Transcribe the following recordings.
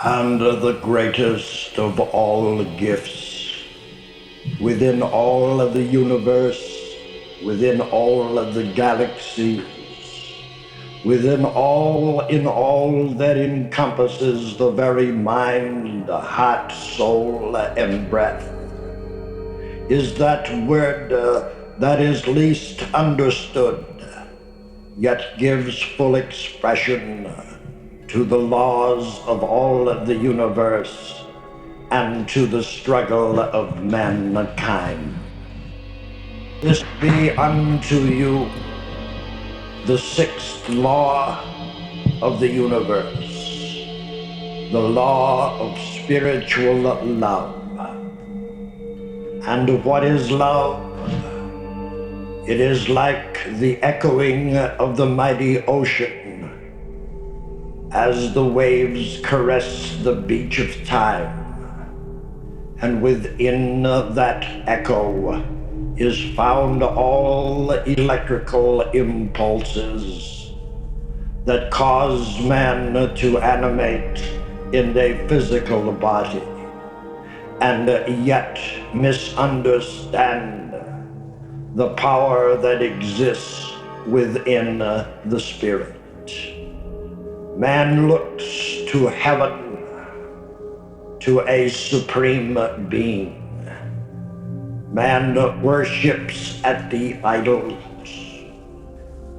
and the greatest of all gifts within all of the universe, within all of the galaxies, within all in all that encompasses the very mind, heart, soul, and breath, is that word that is least understood, yet gives full expression to the laws of all of the universe and to the struggle of mankind. This be unto you the sixth law of the universe, the law of spiritual love. And what is love? It is like the echoing of the mighty ocean as the waves caress the beach of time. And within that echo is found all electrical impulses that cause man to animate in a physical body and yet misunderstand the power that exists within the spirit. Man looks to heaven, to a supreme being. Man worships at the idols,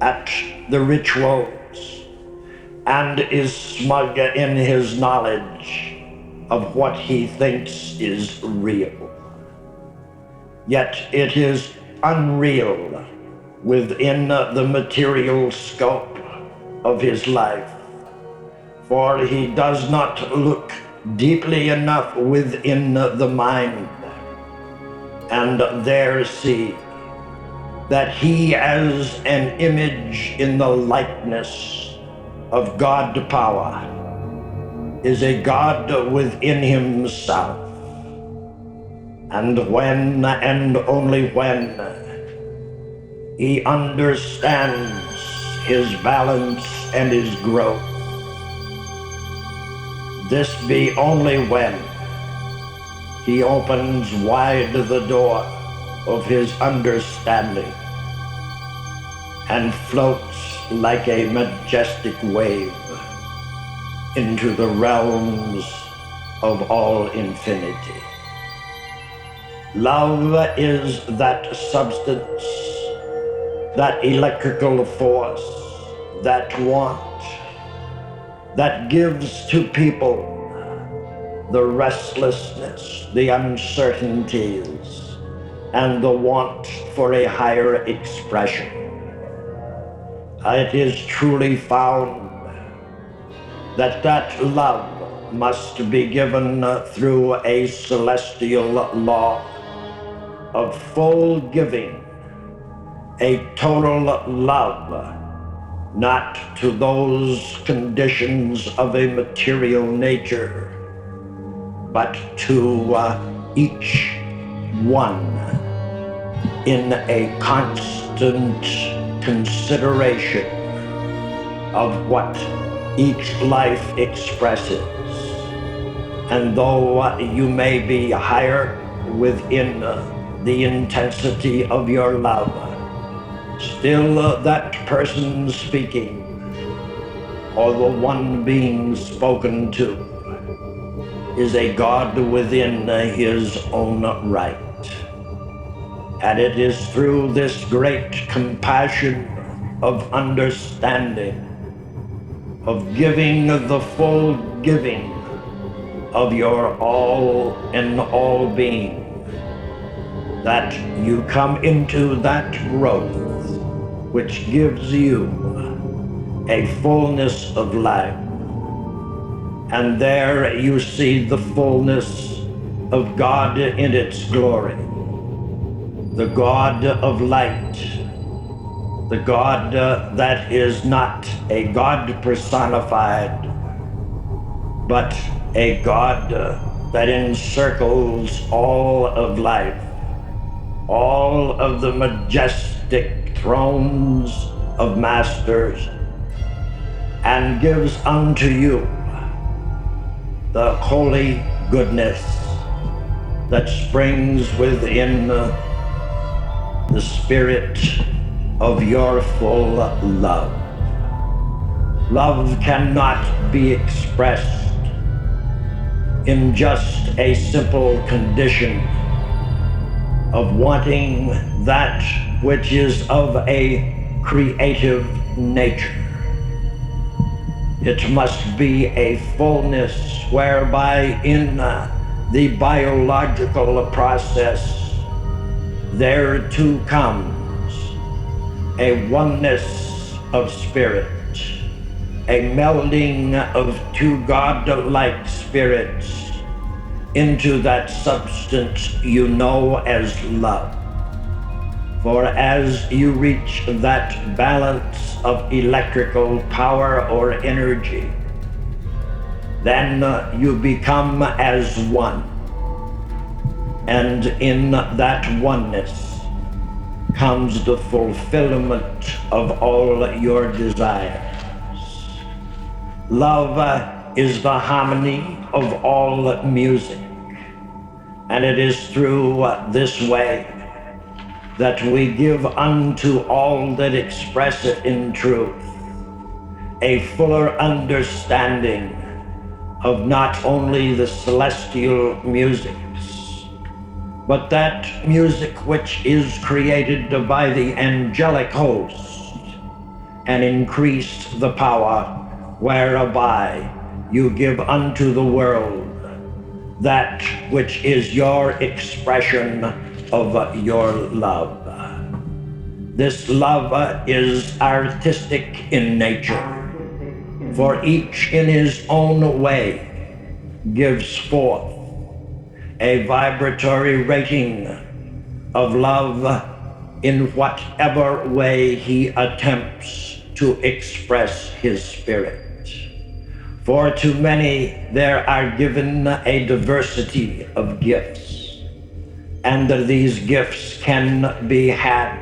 at the rituals, and is smug in his knowledge of what he thinks is real. Yet it is unreal within the material scope of his life, for he does not look deeply enough within the mind and there see that he as an image in the likeness of God power is a God within himself. And when and only when he understands his balance and his growth, this be only when he opens wide the door of his understanding and floats like a majestic wave into the realms of all infinity. Love is that substance, that electrical force, that want, that gives to people the restlessness, the uncertainties, and the want for a higher expression. It is truly found that that love must be given through a celestial law of full giving, a total love, not to those conditions of a material nature, but to each one in a constant consideration of what each life expresses. And though you may be higher within the intensity of your love, still that person speaking, or the one being spoken to, is a God within his own right. And it is through this great compassion of understanding, of giving the full giving of your all in all being, that you come into that growth which gives you a fullness of life. And there you see the fullness of God in its glory, the God of light, the God that is not a God personified, but a God that encircles all of life, all of the majestic thrones of masters, and gives unto you the holy goodness that springs within the spirit of your full love. Love cannot be expressed in just a simple condition of wanting that which is of a creative nature. It must be a fullness whereby in the biological process there too comes a oneness of spirit, a melding of two God-like spirits into that substance you know as love. For as you reach that balance of electrical power or energy, then you become as one. And in that oneness comes the fulfillment of all your desires. Love is the harmony of all music, and it is through this way that we give unto all that express it in truth a fuller understanding of not only the celestial musics, but that music which is created by the angelic host, and increase the power whereby you give unto the world that which is your expression of your love. This love is artistic in nature, for each in his own way gives forth a vibratory rating of love in whatever way he attempts to express his spirit. For to many there are given a diversity of gifts, and these gifts can be had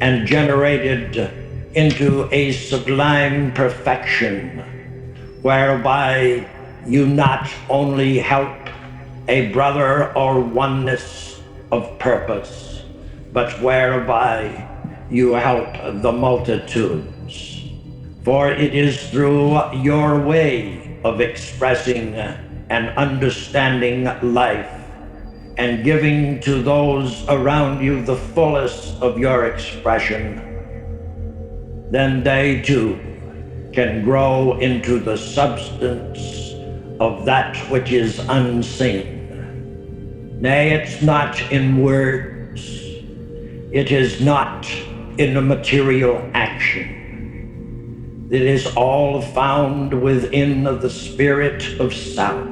and generated into a sublime perfection, whereby you not only help a brother or oneness of purpose, but whereby you help the multitudes. For it is through your way of expressing and understanding life and giving to those around you the fullest of your expression, then they too can grow into the substance of that which is unseen. Nay, it's not in words, it is not in a material action. It is all found within the spirit of self.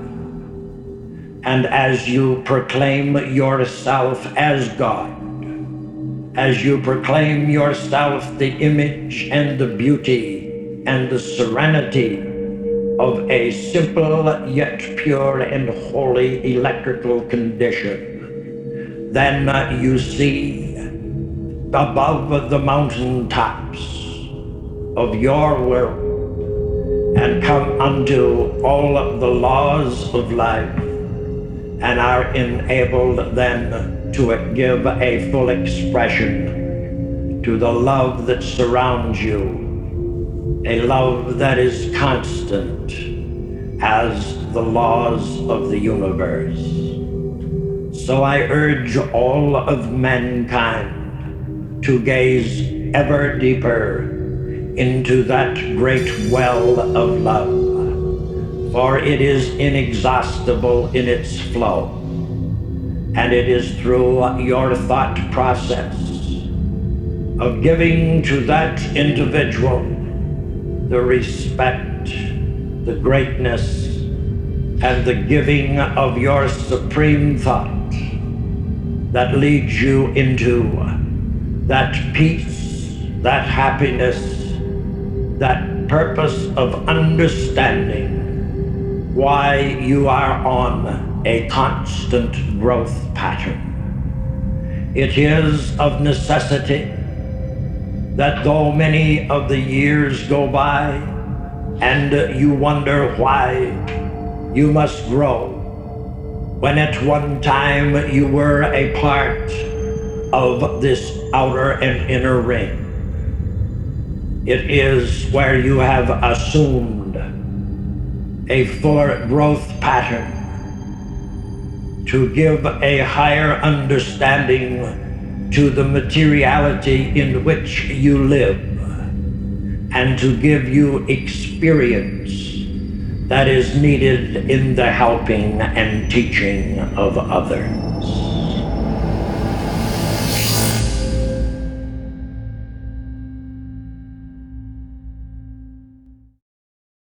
And as you proclaim yourself as God, as you proclaim yourself the image and the beauty and the serenity of a simple yet pure and holy electrical condition, then you see above the mountain tops of your world and come unto all of the laws of life, and are enabled then to give a full expression to the love that surrounds you, a love that is constant as the laws of the universe. So I urge all of mankind to gaze ever deeper into that great well of love, for it is inexhaustible in its flow, and it is through your thought process of giving to that individual the respect, the greatness, and the giving of your supreme thought that leads you into that peace, that happiness, that purpose of understanding why you are on a constant growth pattern. It is of necessity that though many of the years go by and you wonder why You must grow. When at one time you were a part of this outer and inner ring, it is where you have assumed a fuller growth pattern to give a higher understanding to the materiality in which you live, and to give you experience that is needed in the helping and teaching of others.